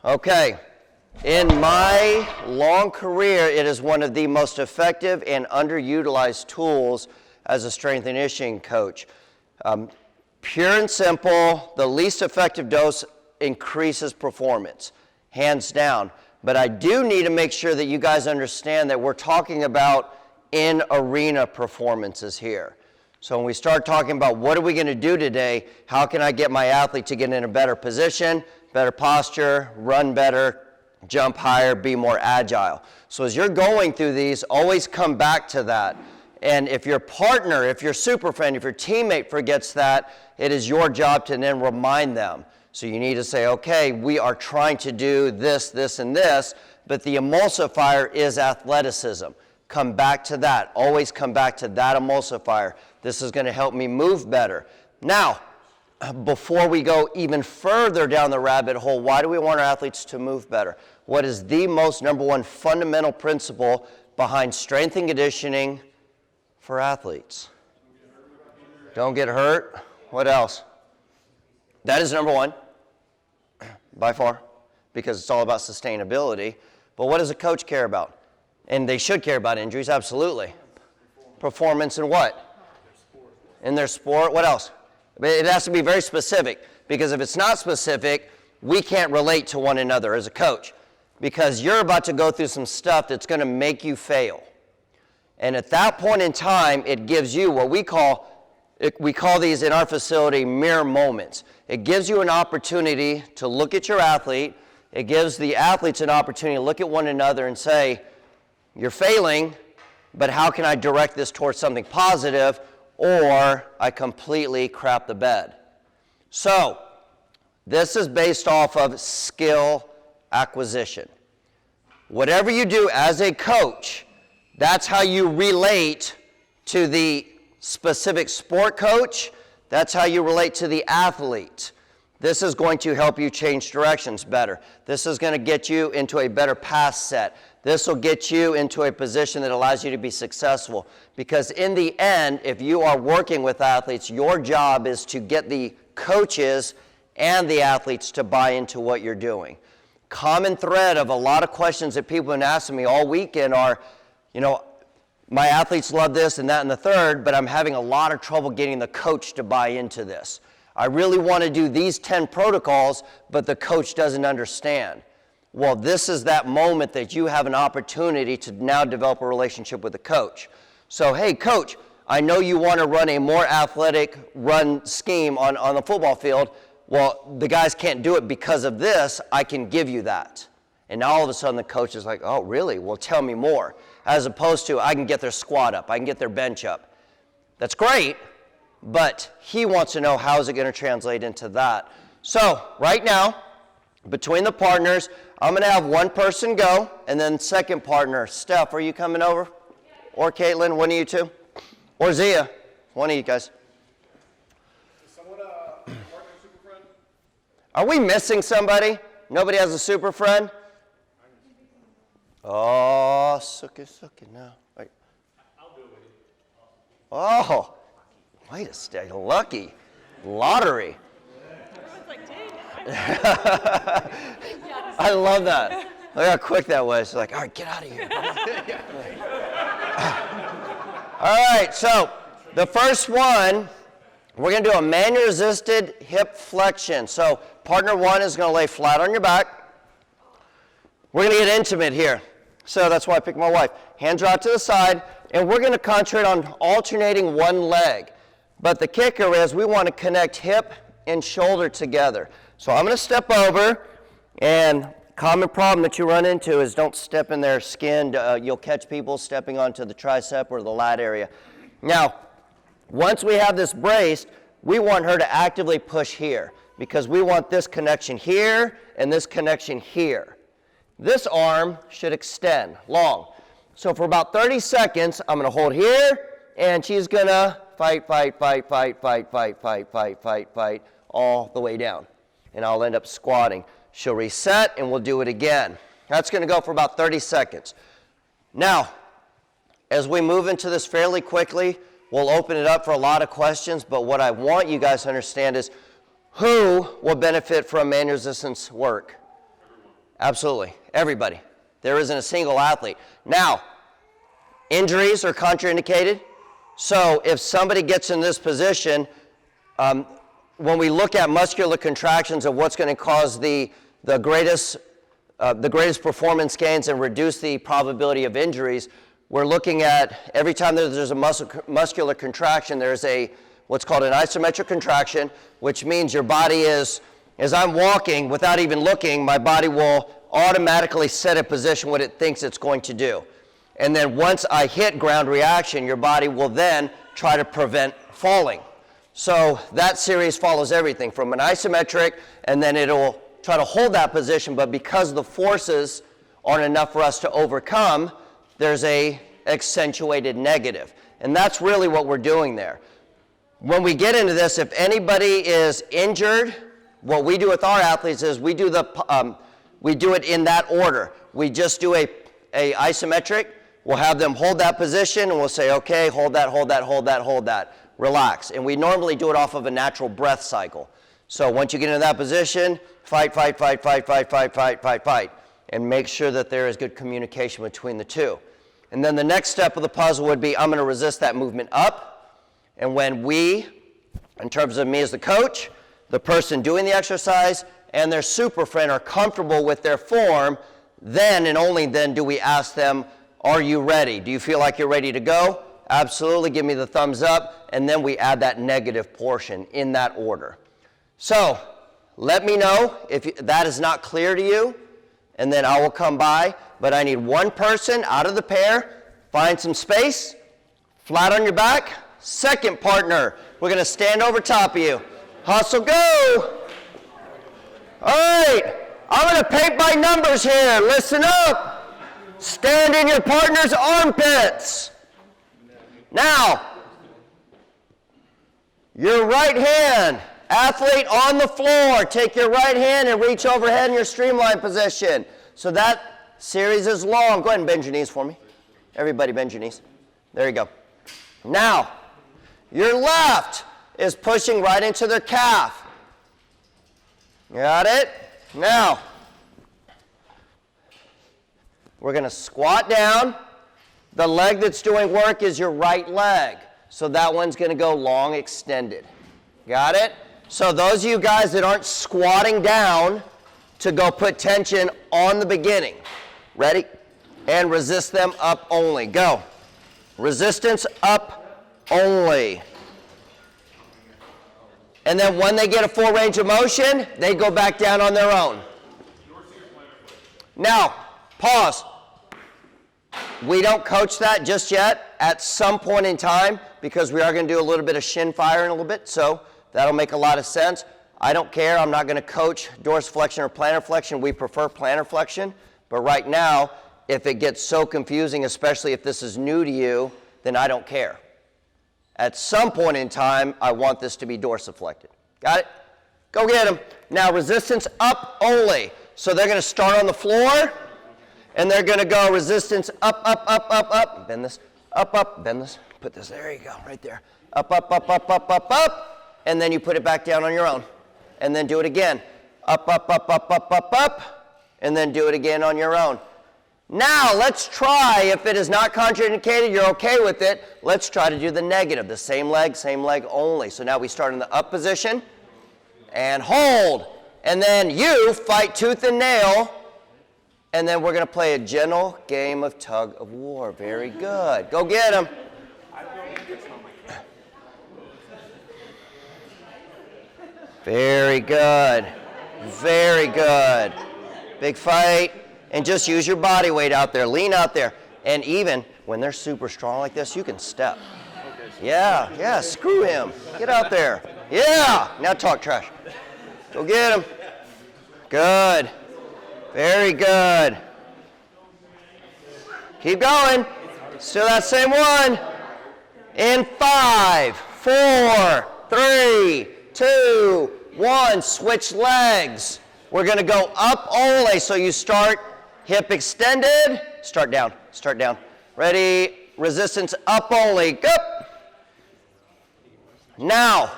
Okay, in my long career, it is one of the most effective and underutilized tools as a strength and conditioning coach. Pure and simple, the least effective dose increases performance, hands down. But I do need to make sure that you guys understand that we're talking about in-arena performances here. So when we start talking about what are we going to do today, how can I get my athlete to get in a better position, better posture, run better, jump higher, be more agile. So as you're going through these, always come back to that. And if your partner, if your super friend, if your teammate forgets that, it is your job to then remind them. So you need to say, okay, we are trying to do this, this, and this, but the emulsifier is athleticism. Come back to that. Always come back to that emulsifier. This is going to help me move better. Now, before we go even further down the rabbit hole, why do we want our athletes to move better? What is the most number one fundamental principle behind strength and conditioning for athletes? Don't get hurt. What else? That is number one, by far, because it's all about sustainability. But what does a coach care about? And they should care about injuries, absolutely. Performance in what? In their sport. What else? It has to be very specific, because if it's not specific, we can't relate to one another as a coach, because you're about to go through some stuff that's going to make you fail. And at that point in time, it gives you what we call these in our facility mirror moments. It gives you an opportunity to look at your athlete. It gives the athletes an opportunity to look at one another and say, you're failing, but how can I direct this towards something positive, or I completely crap the bed? So, this is based off of skill acquisition. Whatever you do as a coach, that's how you relate to the specific sport coach. That's how you relate to the athlete. This is going to help you change directions better. This is going to get you into a better pass set. This will get you into a position that allows you to be successful. Because in the end, if you are working with athletes, your job is to get the coaches and the athletes to buy into what you're doing. Common thread of a lot of questions that people have been asking me all weekend are, my athletes love this and that and the third, but I'm having a lot of trouble getting the coach to buy into this. I really want to do these 10 protocols, but the coach doesn't understand. Well, this is that moment that you have an opportunity to now develop a relationship with the coach. So, hey, coach, I know you want to run a more athletic run scheme on the football field. Well, the guys can't do it because of this. I can give you that. And now all of a sudden the coach is like, oh, really? Well, tell me more. As opposed to, I can get their squat up. I can get their bench up. That's great, but he wants to know how is it going to translate into that. So right now, between the partners, I'm going to have one person go, and then second partner, Steph, are you coming over? Or Caitlin, one of you two? Or Zia, one of you guys. Is someone a partner super friend? Are we missing somebody? Nobody has a super friend? Oh, sucky, no. Wait. I'll do it with you. Oh, wait a second, lucky. Lottery. Everyone's like, dang. I love that. Look how quick that was. She's like, all right, get out of here. All right, so the first one, we're going to do a manual resisted hip flexion. So partner one is going to lay flat on your back. We're going to get intimate here. So that's why I picked my wife. Hands are out to the side, and we're going to concentrate on alternating one leg. But the kicker is we want to connect hip and shoulder together. So I'm going to step over, and common problem that you run into is don't step in their skin. You'll catch people stepping onto the tricep or the lat area. Now, once we have this braced, we want her to actively push here because we want this connection here and this connection here. This arm should extend long. So for about 30 seconds, I'm going to hold here, and she's going to fight all the way down. And I'll end up squatting. She'll reset, and we'll do it again. That's going to go for about 30 seconds. Now, as we move into this fairly quickly, we'll open it up for a lot of questions, but what I want you guys to understand is who will benefit from manual resistance work? Absolutely. Everybody. There isn't a single athlete. Now, injuries are contraindicated. So if somebody gets in this position, when we look at muscular contractions of what's going to cause the greatest performance gains and reduce the probability of injuries, we're looking at every time there's a muscular contraction, there's what's called an isometric contraction, which means your body is, as I'm walking, without even looking, my body will automatically set a position what it thinks it's going to do. And then once I hit ground reaction, your body will then try to prevent falling. So that series follows everything from an isometric, and then it'll try to hold that position, but because the forces aren't enough for us to overcome, there's a accentuated negative. And that's really what we're doing there. When we get into this, if anybody is injured, what we do with our athletes is we do it in that order. We just do a isometric. We'll have them hold that position, and we'll say, okay, hold that, hold that, hold that, hold that. Relax. And we normally do it off of a natural breath cycle. So once you get into that position, fight, fight, fight, fight, fight, fight, fight, fight, fight. And make sure that there is good communication between the two. And then the next step of the puzzle would be, I'm going to resist that movement up. And when we, in terms of me as the coach, the person doing the exercise, and their super friend are comfortable with their form, then and only then do we ask them, are you ready? Do you feel like you're ready to go? Absolutely, give me the thumbs up, and then we add that negative portion in that order. So, let me know if that is not clear to you, and then I will come by, but I need one person out of the pair, find some space, flat on your back. Second partner, we're going to stand over top of you. Hustle, go! All right, I'm going to paint by numbers here. Listen up. Stand in your partner's armpits. Now, your right hand, athlete on the floor, take your right hand and reach overhead in your streamline position. So that series is long. Go ahead and bend your knees for me. Everybody bend your knees. There you go. Now, your left is pushing right into their calf. Got it? Now, we're going to squat down. The leg that's doing work is your right leg. So that one's going to go long extended. Got it? So those of you guys that aren't squatting down to go put tension on the beginning. Ready? And resist them up only. Go. Resistance up only. And then when they get a full range of motion, they go back down on their own. Now, pause. We don't coach that just yet. At some point in time, because we are going to do a little bit of shin fire in a little bit, so that'll make a lot of sense. I don't care. I'm not going to coach dorsiflexion or plantar flexion. We prefer plantar flexion. But right now, if it gets so confusing, especially if this is new to you, then I don't care. At some point in time, I want this to be dorsiflected. Got it? Go get them. Now, resistance up only. So they're going to start on the floor, and they're going to go resistance up, up, up, up, up. Bend this. Up, up. Bend this. Put this. There you go. Right there. Up, up, up, up, up, up, up. And then you put it back down on your own. And then do it again. Up, up, up, up, up, up, up. And then do it again on your own. Now, let's try, if it is not contraindicated, you're okay with it, let's try to do the negative, the same leg only. So now we start in the up position, and hold. And then you fight tooth and nail, and then we're going to play a gentle game of tug of war. Very good. Go get him. Very good. Very good. Big fight. And just use your body weight out there. Lean out there. And even when they're super strong like this, you can step. Yeah, screw him. Get out there. Yeah. Now talk trash. Go get him. Good. Very good. Keep going. Still that same one. In 5, 4, 3, 2, 1. Switch legs. We're going to go up only. So you start hip extended. Start down. Start down. Ready? Resistance up only. Go. Now,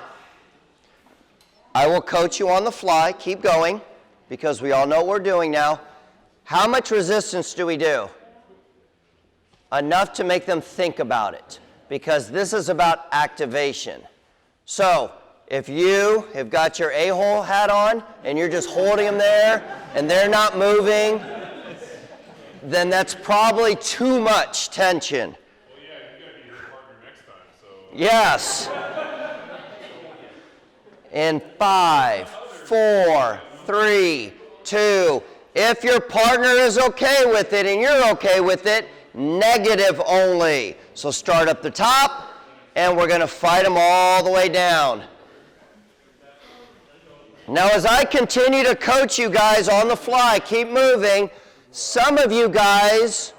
I will coach you on the fly. Keep going because we all know what we're doing now. How much resistance do we do? Enough to make them think about it, because this is about activation. So if you have got your a-hole hat on and you're just holding them there and they're not moving, then that's probably too much tension. Well, yeah, you gotta be your partner next time, so. Yes. In 5, 4, 3, 2. If your partner is okay with it and you're okay with it, negative only. So start up the top, and we're going to fight them all the way down. Now, as I continue to coach you guys on the fly, keep moving. Some of you guys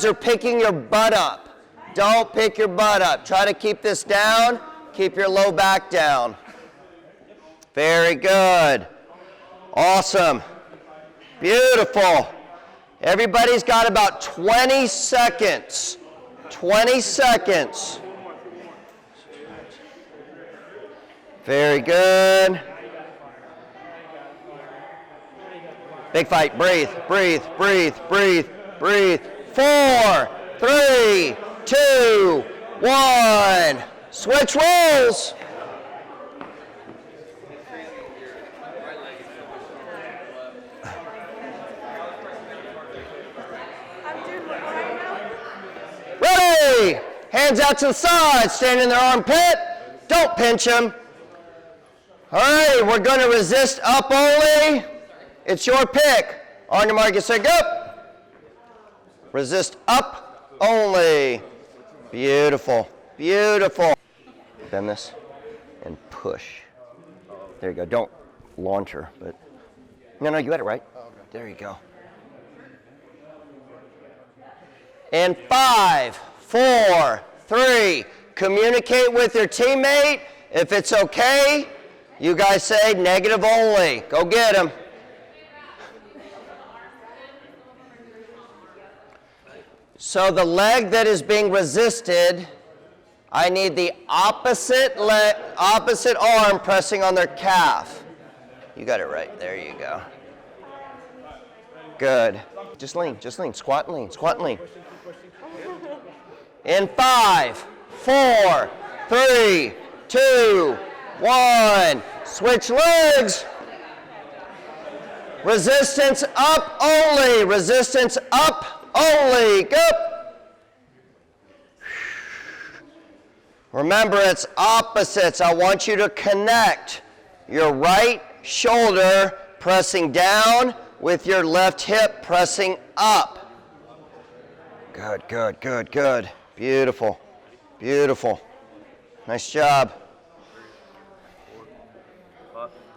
are picking your butt up. Don't pick your butt up. Try to keep this down. Keep your low back down. Very good. Awesome. Beautiful. Everybody's got about 20 seconds. 20 seconds. Very good. Big fight. Breathe, breathe, breathe, breathe, breathe. 4, 3, 2, 1. Switch roles. Ready? Hands out to the side. Stand in their armpit. Don't pinch them. All right, we're going to resist up only. It's your pick. On your mark, get set, go. Resist up only. Beautiful. Beautiful. Bend this and push. There you go. Don't launch her, but no, you got it right. There you go. In 5, 4, 3. Communicate with your teammate. If it's okay, you guys say negative only. Go get him. So the leg that is being resisted, I need the opposite arm pressing on their calf. You got it right. There you go. Good. Just lean. Squat and lean. Squat and lean. In 5, 4, 3, 2, 1. Switch legs. Resistance up only. Resistance up only. Go. Remember, it's opposites. I want you to connect your right shoulder pressing down with your left hip pressing up. Good, good, good, good. Beautiful, beautiful. Nice job.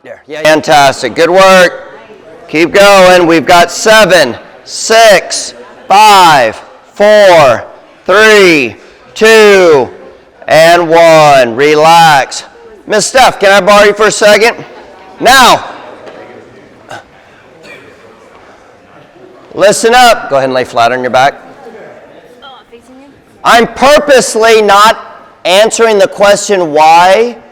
There, yeah, fantastic. Good work. Keep going. We've got 7, 6, 5, 4, 3, 2, and 1. Relax. Miss Steph, can I borrow you for a second? Now, listen up. Go ahead and lay flat on your back. Oh, facing you? I'm purposely not answering the question why,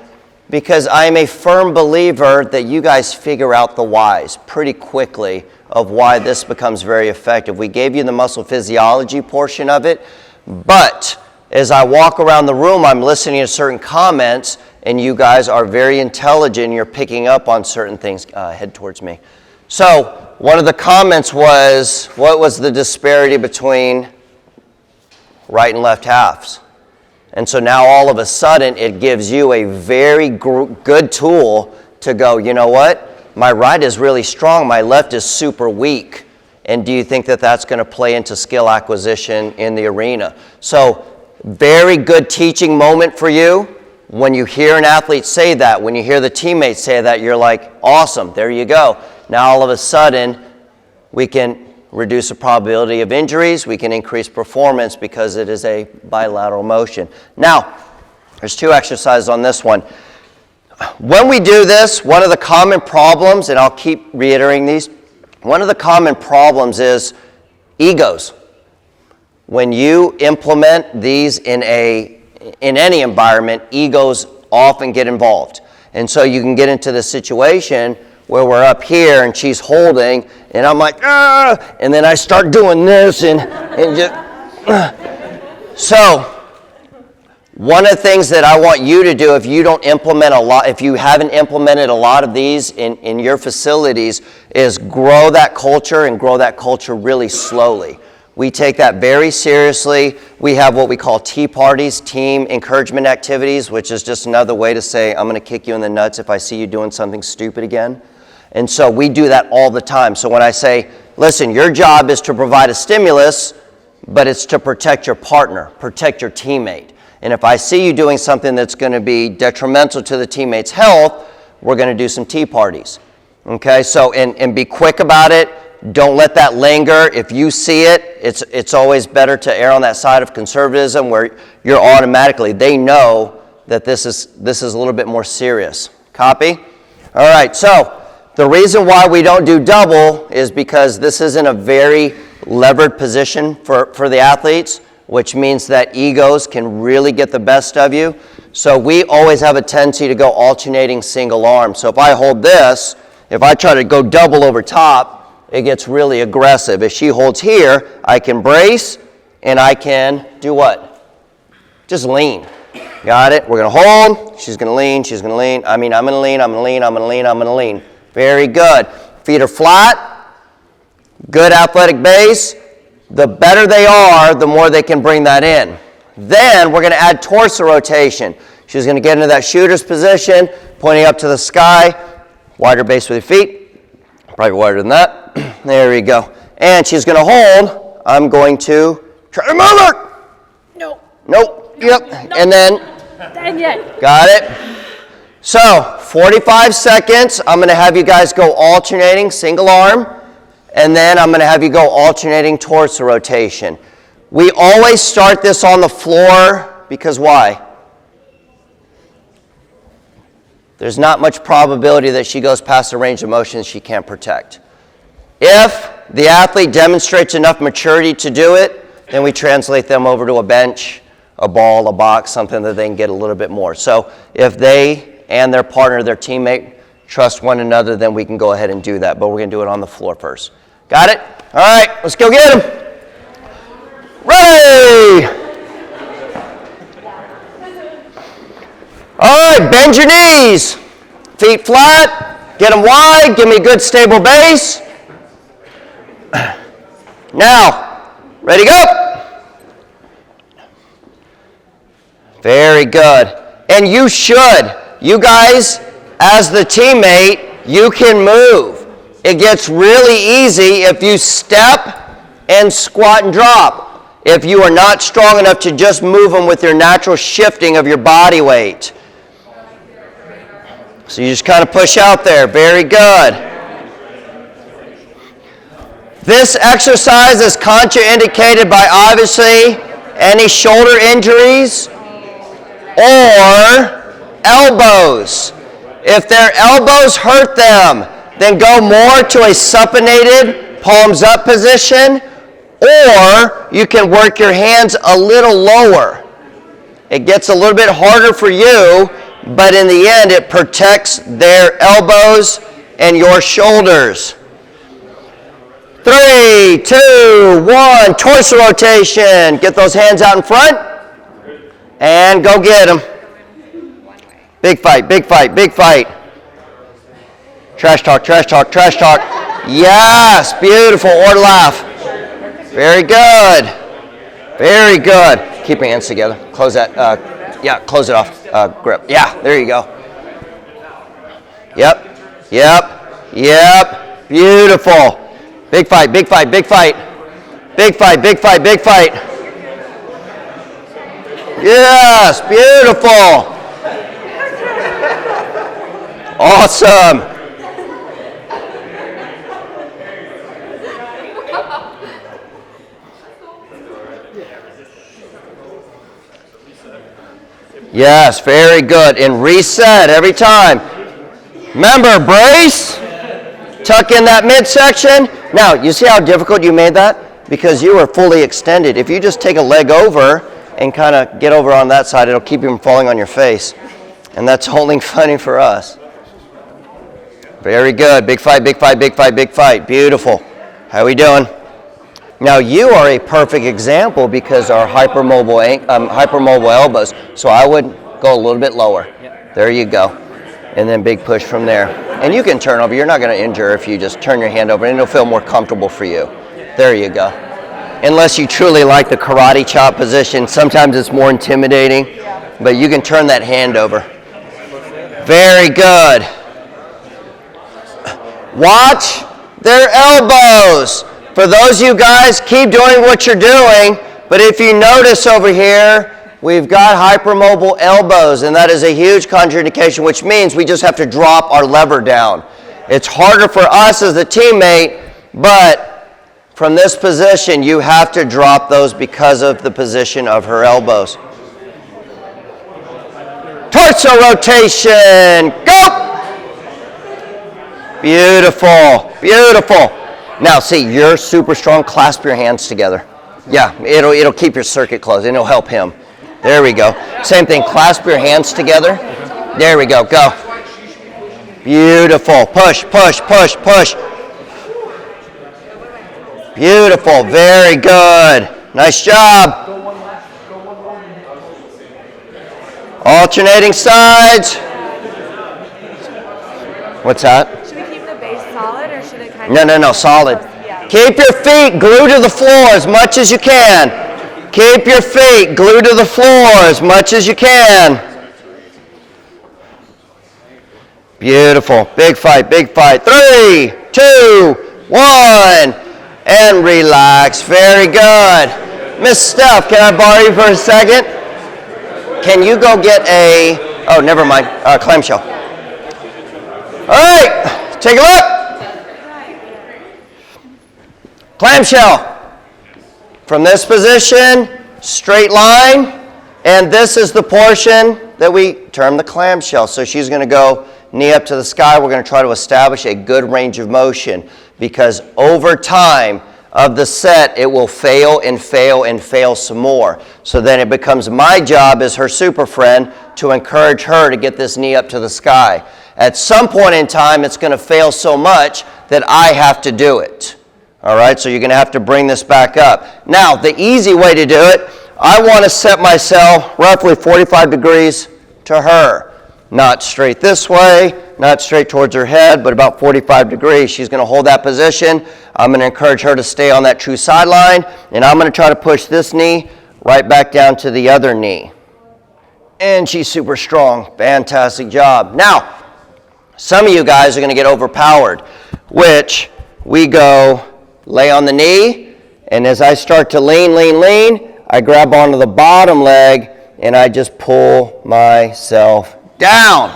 because I'm a firm believer that you guys figure out the whys pretty quickly of why this becomes very effective. We gave you the muscle physiology portion of it, but as I walk around the room, I'm listening to certain comments, and you guys are very intelligent, and you're picking up on certain things. Head towards me. So one of the comments was, what was the disparity between right and left halves? And so now all of a sudden it gives you a very good tool to go, you know what? My right is really strong, my left is super weak. And do you think that that's going to play into skill acquisition in the arena? So very good teaching moment for you. When you hear an athlete say that, when you hear the teammates say that, you're like, awesome, there you go. Now all of a sudden we can reduce the probability of injuries, we can increase performance because it is a bilateral motion. Now, there's 2 exercises on this one. When we do this, one of the common problems, and I'll keep reiterating these, one of the common problems is egos. When you implement these in any environment, egos often get involved. And so you can get into the situation where we're up here and she's holding, and I'm like, ah, and then I start doing this and just, so one of the things that I want you to do if you don't implement if you haven't implemented a lot of these in your facilities, is grow that culture and grow that culture really slowly. We take that very seriously. We have what we call tea parties, team encouragement activities, which is just another way to say, I'm going to kick you in the nuts if I see you doing something stupid again. And so we do that all the time. So when I say, listen, your job is to provide a stimulus, but it's to protect your partner, protect your teammate. And if I see you doing something that's going to be detrimental to the teammate's health, we're going to do some tea parties. Okay, so and be quick about it. Don't let that linger. If you see it, it's always better to err on that side of conservatism where you're automatically, they know that this is a little bit more serious. Copy? All right, so the reason why we don't do double is because this isn't a very levered position for the athletes, which means that egos can really get the best of you. So we always have a tendency to go alternating single arm. So if I hold this, if I try to go double over top, it gets really aggressive. If she holds here, I can brace and I can do what? Just lean. Got it? We're going to hold. She's going to lean. She's going to lean. I'm going to lean. I'm going to lean. I'm going to lean. I'm going to lean. Very good. Feet are flat. Good athletic base. The better they are, the more they can bring that in. Then we're going to add torso rotation. She's going to get into that shooter's position, pointing up to the sky. Wider base with your feet. Probably wider than that. There we go. And she's going to hold. I'm going to try to move her. No. Nope. Yep. No. And then. Dang it. Got it. So 45 seconds. I'm going to have you guys go alternating single arm. And then I'm going to have you go alternating torso rotation. We always start this on the floor because why? There's not much probability that she goes past the range of motion she can't protect. If the athlete demonstrates enough maturity to do it, then we translate them over to a bench, a ball, a box, something that they can get a little bit more. So if they and their partner, their teammate, trust one another, then we can go ahead and do that. But we're going to do it on the floor first. Got it? All right, let's go get them. Ready! All right, bend your knees. Feet flat. Get them wide. Give me a good stable base. Now, ready, go. Very good. And you should. You guys, as the teammate, you can move. It gets really easy if you step and squat and drop. If you are not strong enough to just move them with your natural shifting of your body weight. So you just kind of push out there. Very good. This exercise is contraindicated by obviously any shoulder injuries or elbows. If their elbows hurt them, then go more to a supinated palms up position, or you can work your hands a little lower. It gets a little bit harder for you, but in the end it protects their elbows and your shoulders. 3, 2, 1, torso rotation. Get those hands out in front and go get them. Big fight, big fight, big fight. Trash talk, trash talk, trash talk. Yes, beautiful, or laugh. Very good. Very good. Keep your hands together. Close that, close it off. Grip. Yeah, there you go. Yep, yep, yep. Beautiful. Big fight, big fight, big fight. Big fight, big fight, big fight. Yes, beautiful. Awesome. Yes, very good. And reset every time. Remember, brace. Tuck in that midsection. Now, you see how difficult you made that? Because you were fully extended. If you just take a leg over and kind of get over on that side, it'll keep you from falling on your face. And that's only funny for us. Very good. Big fight, big fight, big fight, big fight. Beautiful. How we doing? Now you are a perfect example because our hypermobile elbows. So I would go a little bit lower. There you go. And then big push from there. And you can turn over. You're not going to injure if you just turn your hand over and it'll feel more comfortable for you. There you go. Unless you truly like the karate chop position. Sometimes it's more intimidating, but you can turn that hand over. Very good. Watch their elbows. For those of you guys, keep doing what you're doing, but if you notice over here, we've got hypermobile elbows, and that is a huge contraindication, which means we just have to drop our lever down. It's harder for us as a teammate, but from this position, you have to drop those because of the position of her elbows. Torso rotation, go! Beautiful, beautiful. Now see, you're super strong, clasp your hands together. Yeah, it'll keep your circuit closed and it'll help him. There we go. Same thing, clasp your hands together. There we go, go. Beautiful, push, push, push, push. Beautiful, very good. Nice job. Alternating sides. What's that? Solid or should it kind of? No, solid. Yeah. Keep your feet glued to the floor as much as you can. Keep your feet glued to the floor as much as you can. Beautiful. Big fight, big fight. 3, 2, 1. And relax. Very good. Miss Steph, can I borrow you for a second? Can you go get oh, never mind, clamshell. All right, take a look. Clamshell. From this position, straight line, and this is the portion that we term the clamshell. So she's going to go knee up to the sky. We're going to try to establish a good range of motion because over time of the set, it will fail and fail and fail some more. So then it becomes my job as her super friend to encourage her to get this knee up to the sky. At some point in time, it's going to fail so much that I have to do it. All right, so you're going to have to bring this back up. Now, the easy way to do it, I want to set myself roughly 45 degrees to her. Not straight this way, not straight towards her head, but about 45 degrees. She's going to hold that position. I'm going to encourage her to stay on that true sideline, and I'm going to try to push this knee right back down to the other knee. And she's super strong. Fantastic job. Now, some of you guys are going to get overpowered, which we go lay on the knee, and as I start to lean, I grab onto the bottom leg, and I just pull myself down.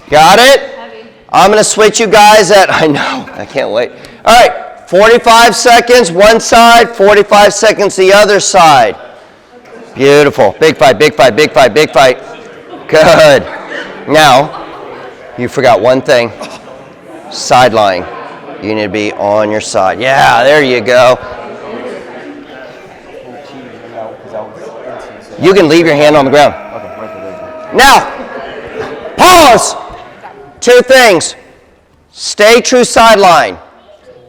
Got it? Heavy. I'm going to switch you guys I know, I can't wait. All right, 45 seconds one side, 45 seconds the other side. Beautiful. Big fight, big fight, big fight, big fight. Good. Now, you forgot one thing. Sideline. You need to be on your side. Yeah, there you go. You can leave your hand on the ground. Now, pause. 2 things. Stay true sideline,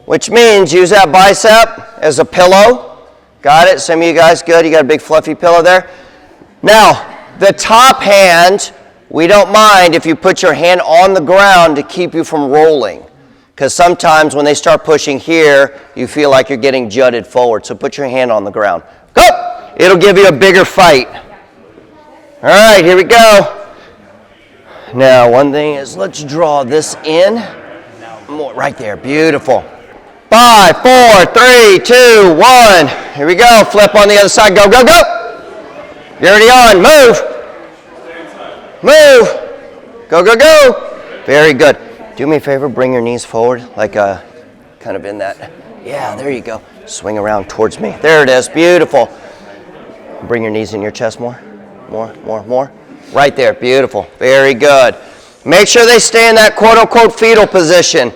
which means use that bicep as a pillow. Got it? Some of you guys, good. You got a big fluffy pillow there. Now, the top hand, we don't mind if you put your hand on the ground to keep you from rolling. Because sometimes when they start pushing here, you feel like you're getting jutted forward. So put your hand on the ground. Go! It'll give you a bigger fight. All right, here we go. Now, one thing is let's draw this in. More right there. Beautiful. 5, 4, 3, 2, 1. Here we go. Flip on the other side. Go, go, go. You're already on. Move. Move. Go, go, go. Very good. Do me a favor, bring your knees forward, like kind of in that. Yeah, there you go. Swing around towards me. There it is, beautiful. Bring your knees in your chest more. More. Right there, beautiful. Very good. Make sure they stay in that quote-unquote fetal position.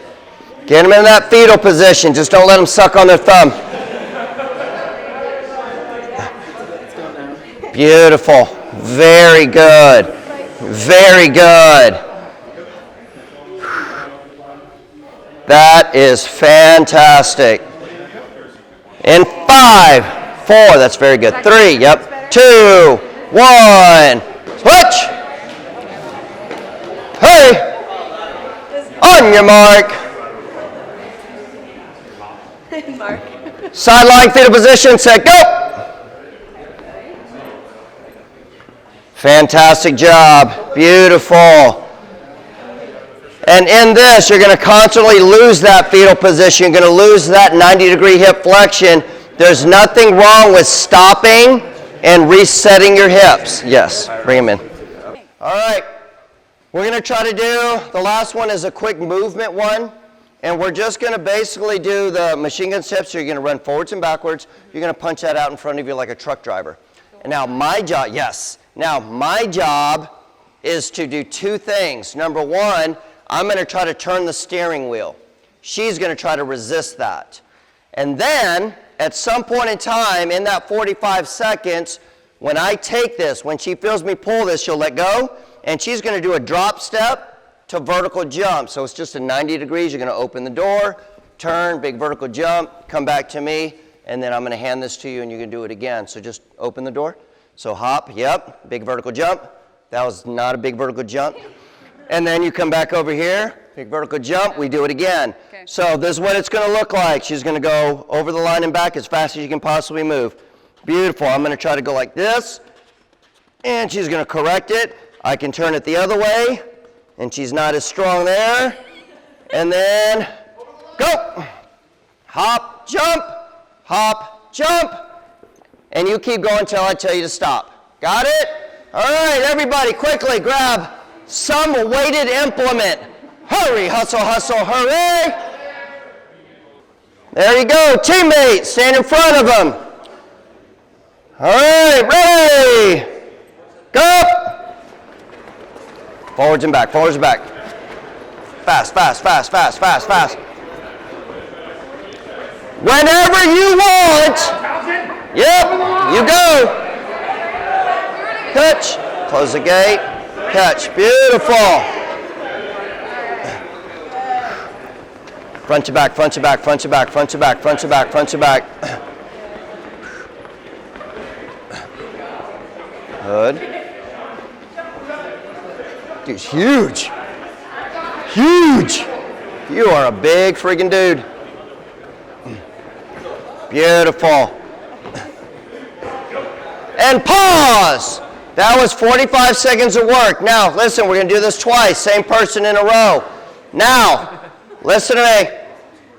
Get them in that fetal position. Just don't let them suck on their thumb. Beautiful. Very good. Very good. That is fantastic. In 5, 4, that's very good. 3, yep. 2, 1, switch. Hey, on your mark. Mark. Sideline fetal position, set, go. Fantastic job, beautiful. And in this, you're going to constantly lose that fetal position. You're going to lose that 90-degree hip flexion. There's nothing wrong with stopping and resetting your hips. Yes, bring them in. All right, we're going to try to do, the last one is a quick movement one. And we're just going to basically do the machine gun steps. So you're going to run forwards and backwards. You're going to punch that out in front of you like a truck driver. And now my job, now my job is to do 2 things. Number 1, I'm going to try to turn the steering wheel. She's going to try to resist that. And then, at some point in time, in that 45 seconds, when I take this, when she feels me pull this, she'll let go, and she's going to do a drop step to vertical jump. So it's just a 90 degrees. You're going to open the door, turn, big vertical jump, come back to me, and then I'm going to hand this to you, and you can do it again. So just open the door. So hop, yep, big vertical jump. That was not a big vertical jump. And then you come back over here, big vertical jump, we do it again. Okay. So this is what it's going to look like. She's going to go over the line and back as fast as you can possibly move. Beautiful. I'm going to try to go like this, and she's going to correct it. I can turn it the other way, and she's not as strong there. And then go. Hop, jump. And you keep going until I tell you to stop. Got it? All right, everybody, quickly grab some weighted implement. Hurry, hustle, hurry. There you go. Teammates, stand in front of them. All right, ready. Go. Forwards and back. Fast. Whenever you want. Yep, you go. Catch. Close the gate. Catch. Beautiful. Front to back. Good. Dude's huge. You are a big freaking dude. Beautiful. And pause. That was 45 seconds of work. Now, listen, we're going to do this twice. Same person in a row. Now, listen to me.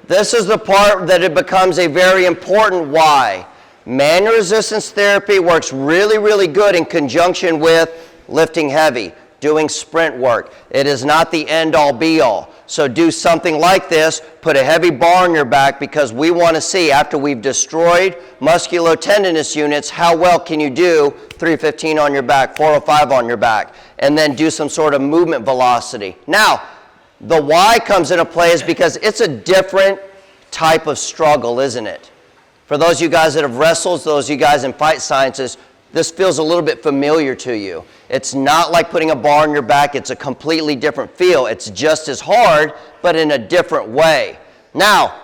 This is the part that it becomes a very important why. Manual resistance therapy works really, really good in conjunction with lifting heavy, doing sprint work. It is not the end-all, be-all. So do something like this, put a heavy bar on your back, because we want to see, after we've destroyed musculotendinous units, how well can you do 315 on your back, 405 on your back, and then do some sort of movement velocity. Now, the why comes into play is because it's a different type of struggle, isn't it? For those of you guys that have wrestled, those of you guys in fight sciences, this feels a little bit familiar to you. It's not like putting a bar on your back. It's a completely different feel. It's just as hard, but in a different way. Now,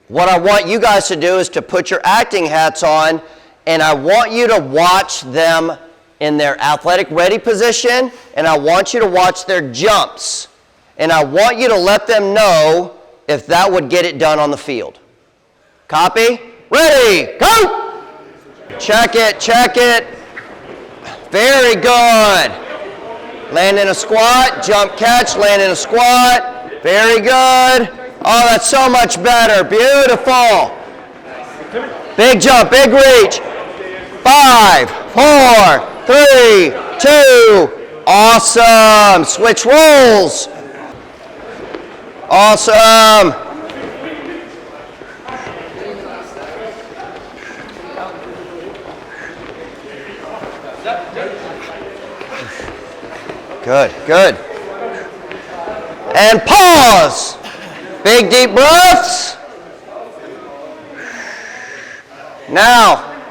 what I want you guys to do is to put your acting hats on, and I want you to watch them in their athletic ready position, and I want you to watch their jumps. And I want you to let them know if that would get it done on the field. Copy? Ready, go! Check it. Very good. Land in a squat, jump catch, land in a squat. Very good. Oh, that's so much better. Beautiful. Big jump, big reach. 5, 4, 3, 2. Awesome. Switch rolls. Awesome. Good. And pause. Big deep breaths. Now,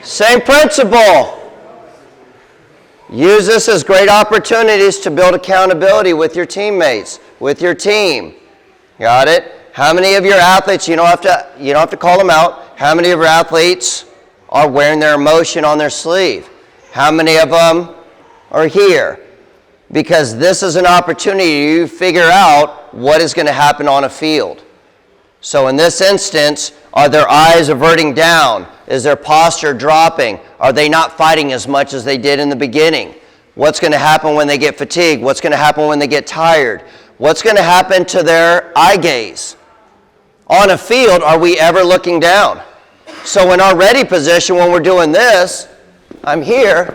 same principle. Use this as great opportunities to build accountability with your teammates, with your team. Got it? How many of your athletes, you don't have to call them out, how many of your athletes are wearing their emotion on their sleeve? How many of them are here? Because this is an opportunity to figure out what is going to happen on a field. So in this instance, are their eyes averting down? Is their posture dropping? Are they not fighting as much as they did in the beginning? What's going to happen when they get fatigued? What's going to happen when they get tired? What's going to happen to their eye gaze? On a field, are we ever looking down? So in our ready position, when we're doing this, I'm here.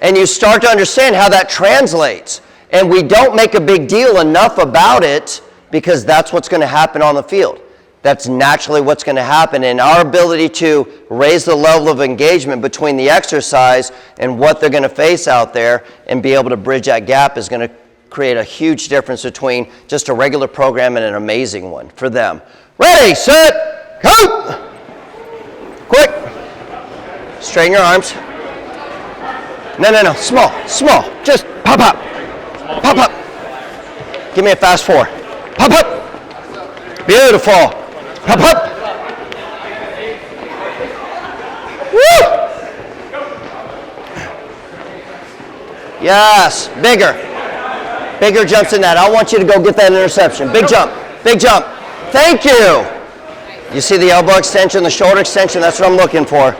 And you start to understand how that translates. And we don't make a big deal enough about it because that's what's going to happen on the field. That's naturally what's going to happen. And our ability to raise the level of engagement between the exercise and what they're going to face out there and be able to bridge that gap is going to create a huge difference between just a regular program and an amazing one for them. Ready, set, go! Quick. Straighten your arms. No, small, just pop up. Pop up. Give me a fast 4. Pop up. Beautiful. Pop up. Woo! Yes, bigger. Bigger jumps than that. I want you to go get that interception. Big jump. Thank you. You see the elbow extension, the shoulder extension? That's what I'm looking for.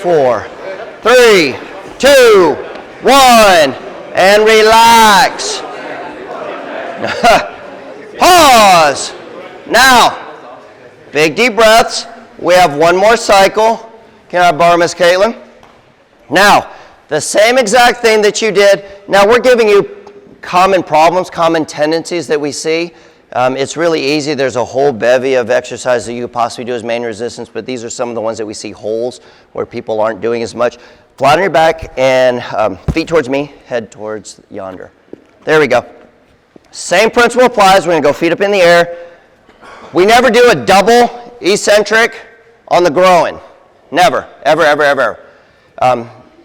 4, 3, 2, 1, and relax. Pause. Now, big deep breaths. We have one more cycle. Can I borrow Miss Caitlin? Now, the same exact thing that you did. Now, we're giving you common problems, common tendencies that we see. It's really easy. There's a whole bevy of exercises that you could possibly do as main resistance, but these are some of the ones that we see holes where people aren't doing as much. Flat on your back and feet towards me, head towards yonder. There we go. Same principle applies. We're going to go feet up in the air. We never do a double eccentric on the groin. Never, ever.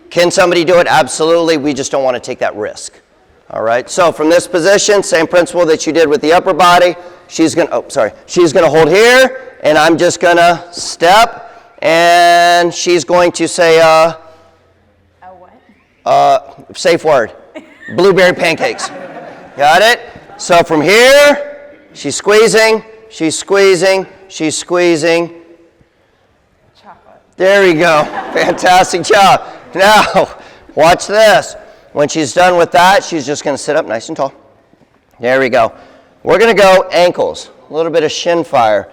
Can somebody do it? Absolutely. We just don't want to take that risk. All right. So from this position, same principle that you did with the upper body. She's going to hold here, and I'm just going to step, and she's going to say what? Safe word. Blueberry pancakes. Got it? So from here, she's squeezing. Chocolate. There we go. Fantastic job. Now, watch this. When she's done with that, she's just going to sit up nice and tall. There we go. We're going to go ankles. A little bit of shin fire.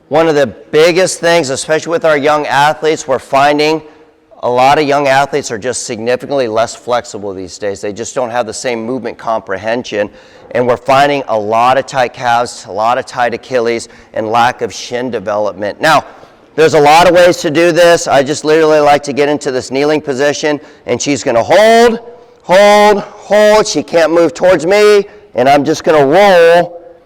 One of the biggest things, especially with our young athletes, we're finding a lot of young athletes are just significantly less flexible these days. They just don't have the same movement comprehension. And we're finding a lot of tight calves, a lot of tight Achilles, and lack of shin development. Now, there's a lot of ways to do this. I just literally like to get into this kneeling position, and she's going to hold. She can't move towards me, and I'm just going to roll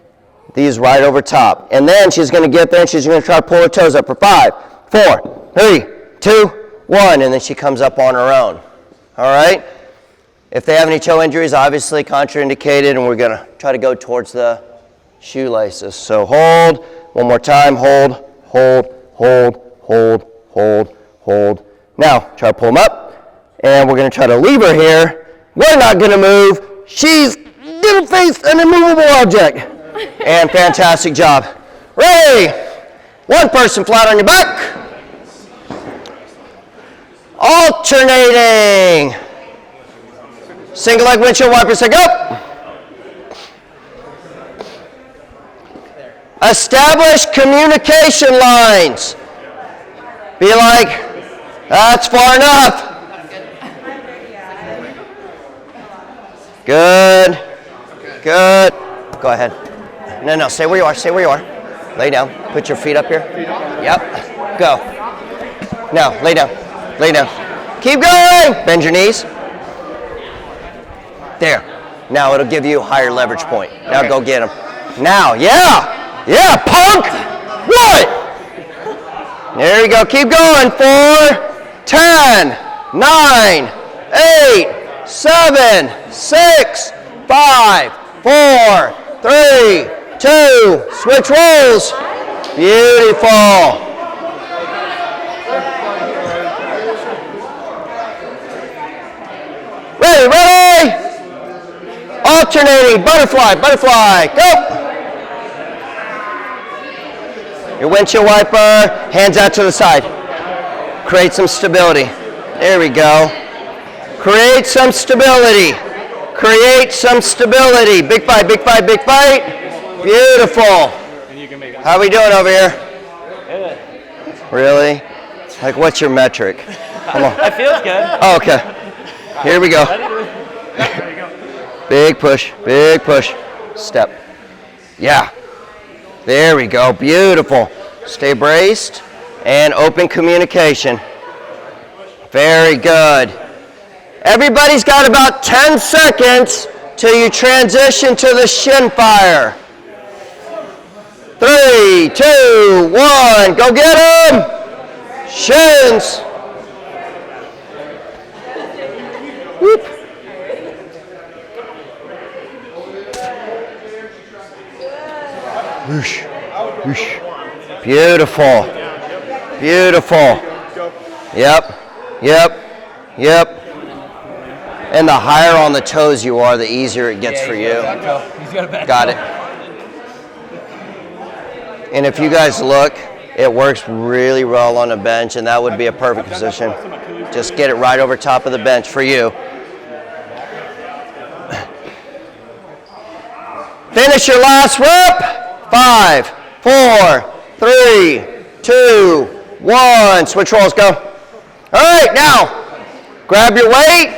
these right over top. And then she's going to get there, and she's going to try to pull her toes up for 5, 4, 3, 2, 1, and then she comes up on her own. All right? If they have any toe injuries, obviously contraindicated, and we're going to try to go towards the shoelaces. So hold. One more time. Hold. Now, try to pull them up, and we're going to try to leave her here. We're not going to move. She's going to face an immovable object. And fantastic job. Ready? One person flat on your back. Alternating. Single leg windshield wiper, say go. Establish communication lines. Be like, that's far enough. Good. Go ahead. No, stay where you are. Lay down. Put your feet up here. Yep. Go. Now, lay down. Keep going. Bend your knees. There. Now it'll give you a higher leverage point. Now go get them. Now, yeah, punk. What? There you go. Keep going. 4, 10, 9, 8, 7, 6, 5, 4, 3, 2, switch rolls. Beautiful. Ready. Alternating, butterfly, go. Your windshield wiper, hands out to the side. Create some stability. There we go. Create some stability. Big fight. Beautiful. How are we doing over here? Really? Like, what's your metric? Come on. That feels good. Oh, okay. Here we go. Big push. Step. Yeah. There we go. Beautiful. Stay braced and open communication. Very good. Everybody's got about 10 seconds till you transition to the shin fire. 3, 2, 1. Go get them. Shins. Whoop. Whoosh. Beautiful. Yep. And the higher on the toes you are, the easier it gets for you. Got it. And if you guys look, it works really well on a bench, and that would be a perfect position. Just get it right over top of the bench for you. Finish your last rep. 5, 4, 3, 2, 1. Switch rolls, go. All right, now, grab your weight.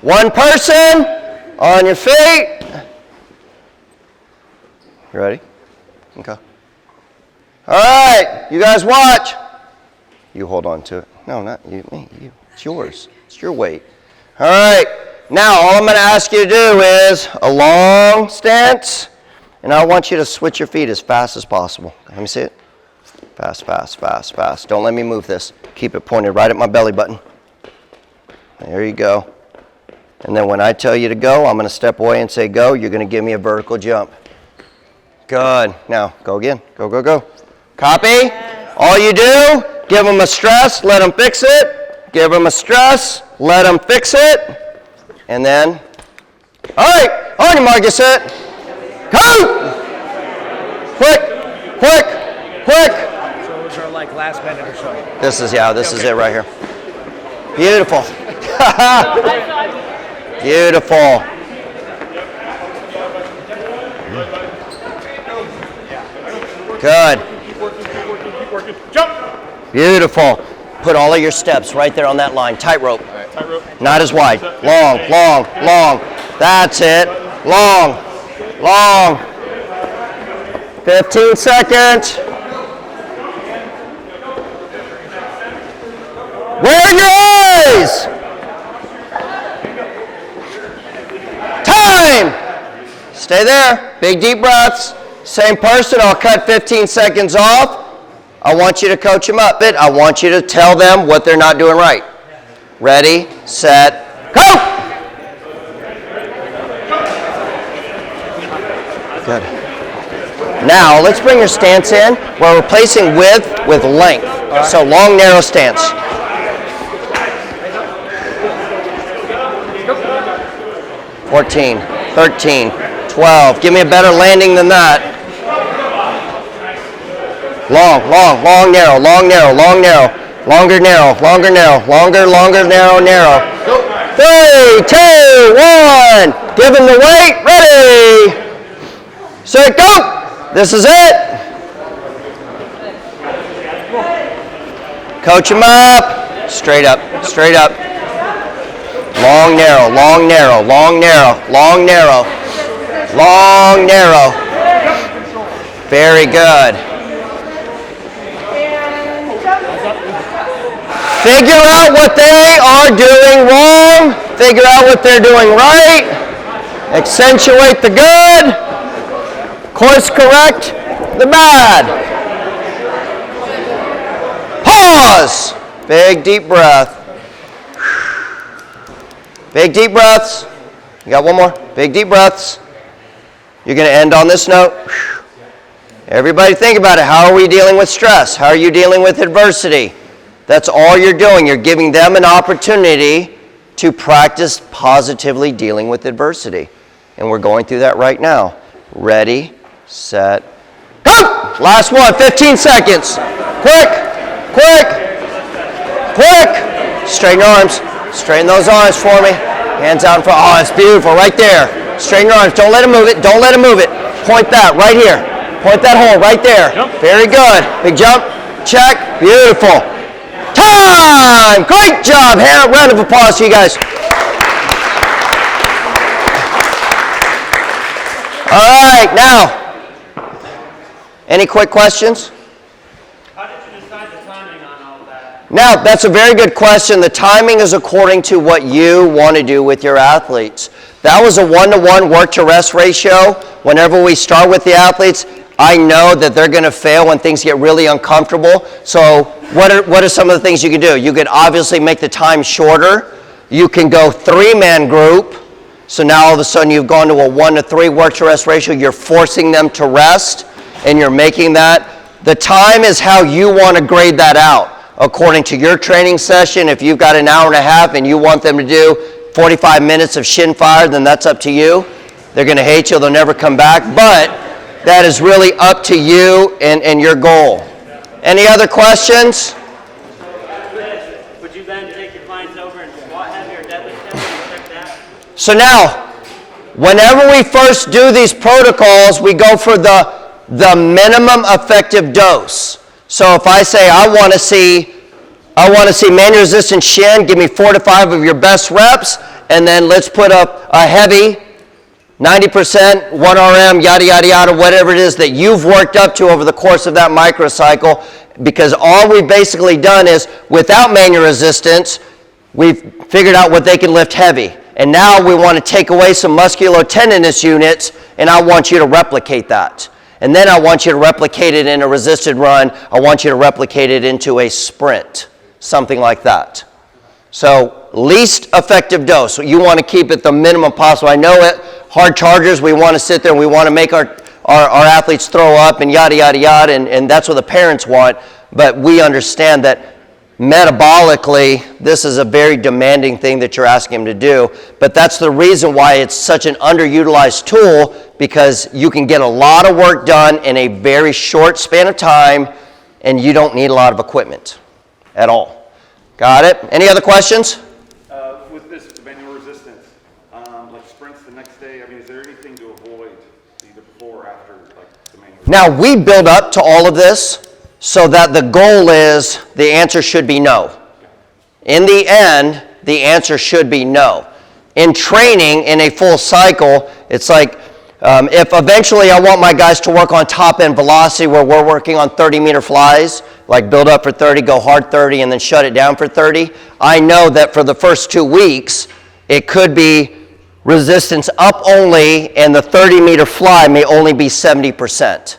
One person on your feet. You ready? Okay. All right, you guys watch. You hold on to it. No, not you, me, you. It's yours. It's your weight. All right. Now, all I'm going to ask you to do is a long stance, and I want you to switch your feet as fast as possible. Let me see it. Fast. Don't let me move this. Keep it pointed right at my belly button. There you go. And then when I tell you to go, I'm going to step away and say go. You're going to give me a vertical jump. Good. Now, go again. Go. Copy? All you do, give them a stress, let them fix it. Give them a stress, let them fix it. And then, all right, on your mark, get set, go! Quick! So those are like last minute or so. This is it right here. Beautiful. Beautiful. Good. Keep working. Jump! Beautiful. Put all of your steps right there on that line. Tightrope. Not as wide. Long. That's it. Long. 15 seconds. Where are your eyes? Time. Stay there. Big deep breaths. Same person. I'll cut 15 seconds off. I want you to coach them up. I want you to tell them what they're not doing right. Ready, set, go! Good. Now, let's bring your stance in. We're replacing width with length. So long, narrow stance. Go. 14, 13, 12. Give me a better landing than that. Long, narrow. Longer, narrow. Longer, narrow. 3, 2, 1. Give him the weight. Ready. Set, go. This is it. Coach him up. Straight up. Long, narrow. Very good. Figure out what they are doing wrong. Figure out what they're doing right. Accentuate the good. Course correct the bad. Pause. Big deep breath. Big deep breaths. You got one more? Big deep breaths. You're going to end on this note. Everybody think about it. How are we dealing with stress? How are you dealing with adversity? That's all you're doing. You're giving them an opportunity to practice positively dealing with adversity. And we're going through that right now. Ready, set, go! Last one, 15 seconds. Quick, quick, quick. Straighten your arms. Straighten those arms for me. Hands out in front. Oh, it's beautiful right there. Straighten your arms. Don't let it move it. Don't let it move it. Point that right here. Point that hole right there. Very good. Big jump. Check. Beautiful. Time! Great job. Round of applause to you guys. All right, now, any quick questions? How did you decide the timing on all of that? Now, that's a very good question. The timing is according to what you want to do with your athletes. That was a 1-to-1 work-to-rest ratio. Whenever we start with the athletes, I know that they're going to fail when things get really uncomfortable. So what are some of the things you can do? You could obviously make the time shorter. You can go 3-man group. So now all of a sudden you've gone to a 1-to-3 work-to-rest ratio. You're forcing them to rest, and you're making that. The time is how you want to grade that out. According to your training session, if you've got an hour and a half and you want them to do 45 minutes of shin fire, then that's up to you. They're going to hate you. They'll never come back. But that is really up to you and your goal. Any other questions? Would you then take your clients over and squat heavy or deadlift heavy and check that? So now, whenever we first do these protocols, we go for the minimum effective dose. So if I say I want to see manual resistance shin, give me 4 to 5 of your best reps, and then let's put up a heavy 90%, 1 RM, yada, yada, yada, whatever it is that you've worked up to over the course of that microcycle, because all we've basically done is, without manual resistance, we've figured out what they can lift heavy. And now we want to take away some musculotendinous units, and I want you to replicate that. And then I want you to replicate it in a resisted run. I want you to replicate it into a sprint, something like that. So least effective dose. So you want to keep it the minimum possible. I know it. Hard chargers, we want to sit there and we want to make our athletes throw up and yada, yada, yada, and that's what the parents want. But we understand that metabolically, this is a very demanding thing that you're asking them to do. But that's the reason why it's such an underutilized tool, because you can get a lot of work done in a very short span of time, and you don't need a lot of equipment at all. Got it? Any other questions? With this manual resistance, like sprints the next day, I mean, is there anything to avoid either before or after, like the manual? Now, we build up to all of this so that the goal is the answer should be no. In the end, the answer should be no. In training, in a full cycle, it's like if eventually I want my guys to work on top end velocity where we're working on 30-meter flies, like build up for 30, go hard 30, and then shut it down for 30, I know that for the first 2 weeks, it could be resistance up only, and the 30-meter fly may only be 70%.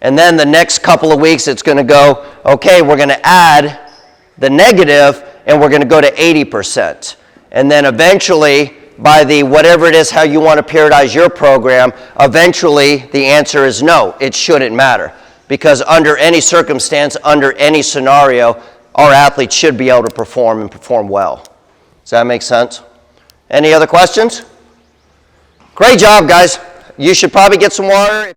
And then the next couple of weeks, it's going to go, okay, we're going to add the negative, and we're going to go to 80%. And then eventually, by the whatever it is, how you want to periodize your program, eventually the answer is no, it shouldn't matter. Because under any circumstance, under any scenario, our athletes should be able to perform and perform well. Does that make sense? Any other questions? Great job, guys. You should probably get some water.